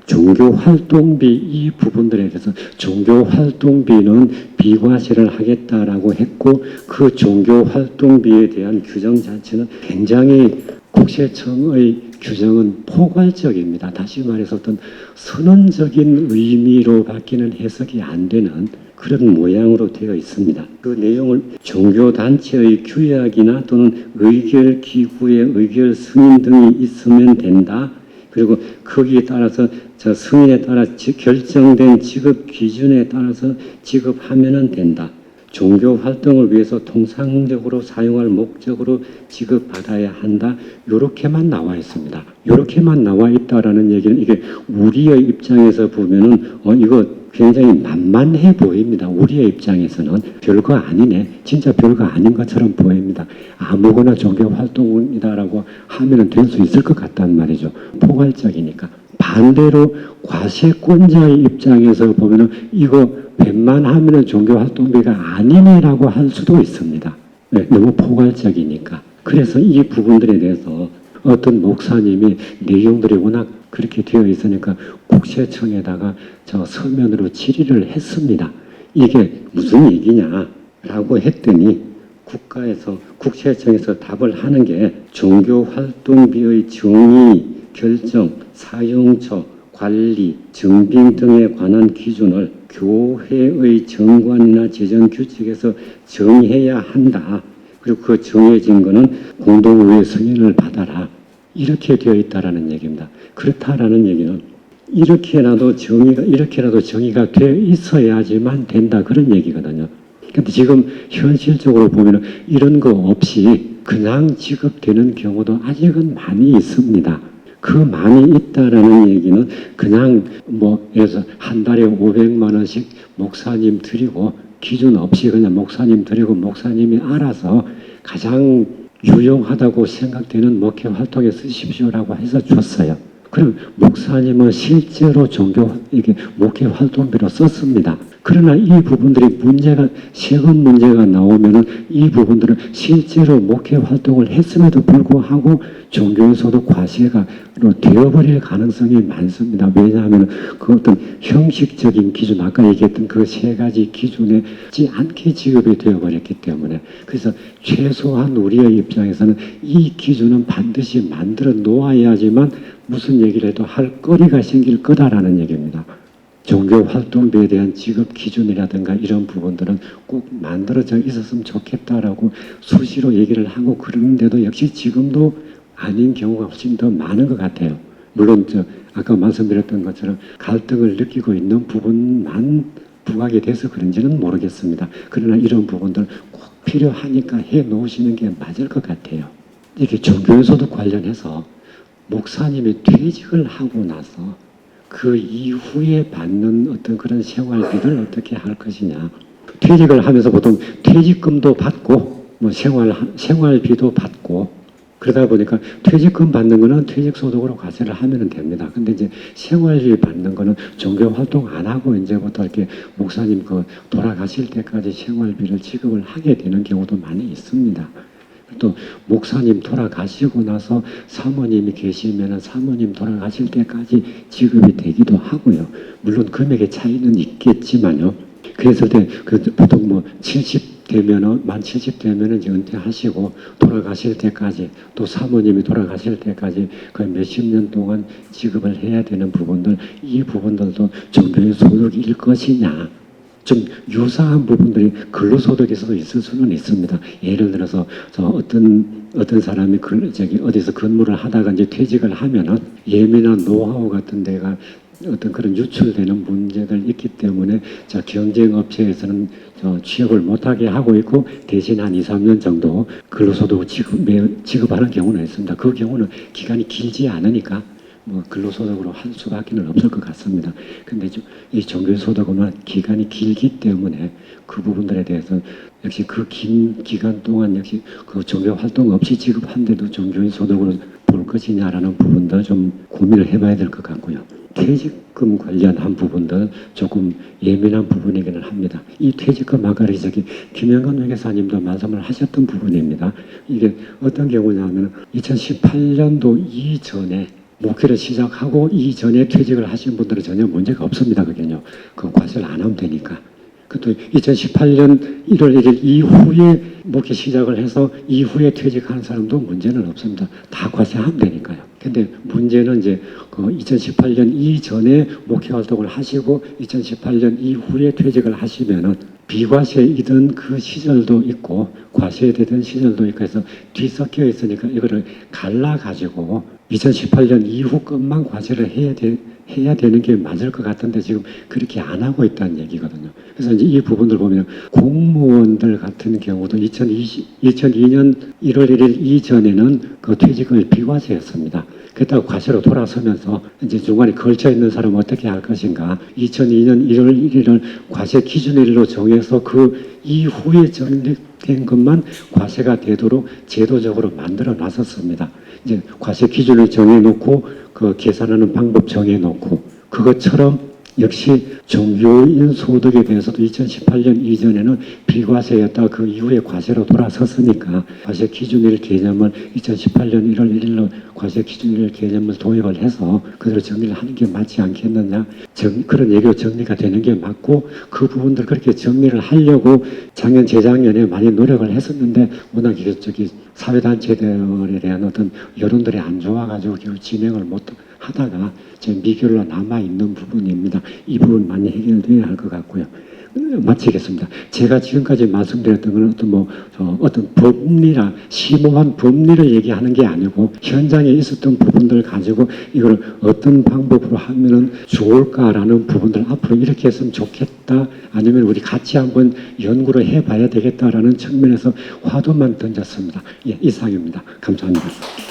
종교활동비 이 부분들에 대해서 종교활동비는 비과세를 하겠다라고 했고 그 종교활동비에 대한 규정 자체는 굉장히 국세청의 규정은 포괄적입니다. 다시 말해서 어떤 선언적인 의미로 바뀌는 해석이 안 되는 그런 모양으로 되어 있습니다. 그 내용을 종교단체의 규약이나 또는 의결기구의 의결 승인 등이 있으면 된다. 그리고 거기에 따라서 저 승인에 따라 결정된 지급 기준에 따라서 지급하면 된다. 종교 활동을 위해서 통상적으로 사용할 목적으로 지급받아야 한다. 이렇게만 나와 있습니다. 이렇게만 나와 있다라는 얘기는 이게 우리의 입장에서 보면은 이거 굉장히 만만해 보입니다. 우리의 입장에서는 별거 아니네. 진짜 별거 아닌 것처럼 보입니다. 아무거나 종교 활동이다라고 하면 될 수 있을 것 같단 말이죠. 포괄적이니까. 반대로 과세권자의 입장에서 보면은 이거 웬만하면 종교활동비가 아니네라고 할 수도 있습니다. 네, 너무 포괄적이니까. 그래서 이 부분들에 대해서 어떤 목사님이 내용들이 워낙 그렇게 되어 있으니까 국세청에다가 저 서면으로 질의를 했습니다. 이게 무슨 얘기냐라고 했더니 국세청에서 답을 하는 게 종교활동비의 정의, 결정, 사용처, 관리, 증빙 등에 관한 기준을 교회의 정관이나 재정규칙에서 정해야 한다. 그리고 그 정해진 것은 공동의회 승인을 받아라. 이렇게 되어 있다라는 얘기입니다. 그렇다라는 얘기는 이렇게라도 정의가 되어 있어야지만 된다. 그런 얘기거든요. 근데 지금 현실적으로 보면 이런 거 없이 그냥 지급되는 경우도 아직은 많이 있습니다. 그 많이 있다라는 얘기는 그냥 그래서 한 달에 500만 원씩 목사님 드리고 기준 없이 그냥 목사님 드리고 목사님이 알아서 가장 유용하다고 생각되는 목회 활동에 쓰십시오라고 해서 줬어요. 그럼 목사님은 실제로 목회 활동비로 썼습니다. 그러나 이 부분들이 세금 문제가 나오면은 이 부분들은 실제로 목회 활동을 했음에도 불구하고 종교에서도 과세가 되어버릴 가능성이 많습니다. 왜냐하면 그 어떤 형식적인 기준, 아까 얘기했던 그 세 가지 기준에 지 않게 지급이 되어버렸기 때문에 그래서 최소한 우리의 입장에서는 이 기준은 반드시 만들어 놓아야지만 무슨 얘기를 해도 할 거리가 생길 거다라는 얘기입니다. 종교활동비에 대한 지급 기준이라든가 이런 부분들은 꼭 만들어져 있었으면 좋겠다라고 수시로 얘기를 하고 그러는데도 역시 지금도 아닌 경우가 훨씬 더 많은 것 같아요. 물론 아까 말씀드렸던 것처럼 갈등을 느끼고 있는 부분만 부각이 돼서 그런지는 모르겠습니다. 그러나 이런 부분들 꼭 필요하니까 해 놓으시는 게 맞을 것 같아요. 이게 종교에서도 관련해서 목사님이 퇴직을 하고 나서 그 이후에 받는 어떤 그런 생활비를 어떻게 할 것이냐. 퇴직을 하면서 보통 퇴직금도 받고 생활비도 받고 그러다 보니까 퇴직금 받는 거는 퇴직소득으로 과세를 하면 됩니다. 근데 이제 생활비 받는 거는 종교활동 안 하고 이제부터 이렇게 목사님 돌아가실 때까지 생활비를 지급을 하게 되는 경우도 많이 있습니다. 또 목사님 돌아가시고 나서 사모님이 계시면 사모님 돌아가실 때까지 지급이 되기도 하고요. 물론 금액의 차이는 있겠지만요. 그래서 보통 70 되면은 만 70 되면은 이제 은퇴하시고 돌아가실 때까지 또 사모님이 돌아가실 때까지 그 몇십 년 동안 지급을 해야 되는 부분들 이 부분들도 종교의 소득일 것이냐. 좀 유사한 부분들이 근로소득에서도 있을 수는 있습니다. 예를 들어서 어떤 사람이 어디서 근무를 하다가 이제 퇴직을 하면은 예민한 노하우 같은 데가 어떤 그런 유출되는 문제들 있기 때문에 경쟁 업체에서는 취업을 못하게 하고 있고 대신 한 2, 3년 정도 근로소득 지급하는 경우는 있습니다. 그 경우는 기간이 길지 않으니까 근로소득으로 할 수밖에 없을 것 같습니다. 근데 이 종교소득은 기간이 길기 때문에 그 부분들에 대해서 역시 그 긴 기간 동안 역시 그 종교 활동 없이 지급한데도 종교의 소득으로 볼 것이냐라는 부분도 좀 고민을 해봐야 될 것 같고요. 퇴직금 관련한 부분들 조금 예민한 부분이기는 합니다. 이 퇴직금 아까 김영건 회계사님도 말씀을 하셨던 부분입니다. 이게 어떤 경우냐면 2018년도 이전에 목회를 시작하고 이전에 퇴직을 하신 분들은 전혀 문제가 없습니다. 그게요. 그 과세를 안 하면 되니까. 또 2018년 1월 1일 이후에 목회 시작을 해서 이후에 퇴직하는 사람도 문제는 없습니다. 다 과세하면 되니까요. 근데 문제는 이제 그 2018년 이전에 목회 활동을 하시고 2018년 이후에 퇴직을 하시면은 비과세이던 그 시절도 있고 과세되던 시절도 있고 해서 뒤섞여 있으니까 이거를 갈라가지고 2018년 이후 것만 과세를 해야 되는 게 맞을 것 같은데 지금 그렇게 안 하고 있다는 얘기거든요. 그래서 이제 이 부분들 보면 공무원들 같은 경우도 2002년 1월 1일 이전에는 그 퇴직을 비과세였습니다. 그렇다고 과세로 돌아서면서 이제 중간에 걸쳐 있는 사람은 어떻게 할 것인가. 2002년 1월 1일을 과세 기준일로 정해서 그 이후에 정립된 것만 과세가 되도록 제도적으로 만들어 놨었습니다. 이제 과세 기준을 정해놓고 그 계산하는 방법 정해놓고 그것처럼 역시 종교인 소득에 대해서도 2018년 이전에는 비과세였다 그 이후에 과세로 돌아섰으니까 과세 기준일 개념을 2018년 1월 1일로 과세 기준일 개념을 도입을 해서 그대로 정리를 하는 게 맞지 않겠느냐 그런 얘기로 정리가 되는 게 맞고 그 부분들 그렇게 정리를 하려고 작년 재작년에 많이 노력을 했었는데 워낙 저기 사회단체들에 대한 어떤 여론들이 안 좋아가지고 결국 진행을 못 하다가 지금 미결로 남아있는 부분입니다. 이 부분 많이 해결돼야 할 것 같고요. 마치겠습니다. 제가 지금까지 말씀드렸던 건 어떤 법리나 심오한 법리를 얘기하는 게 아니고 현장에 있었던 부분들 가지고 이걸 어떤 방법으로 하면은 좋을까라는 부분들 앞으로 이렇게 했으면 좋겠다 아니면 우리 같이 한번 연구를 해봐야 되겠다라는 측면에서 화두만 던졌습니다. 예, 이상입니다. 감사합니다.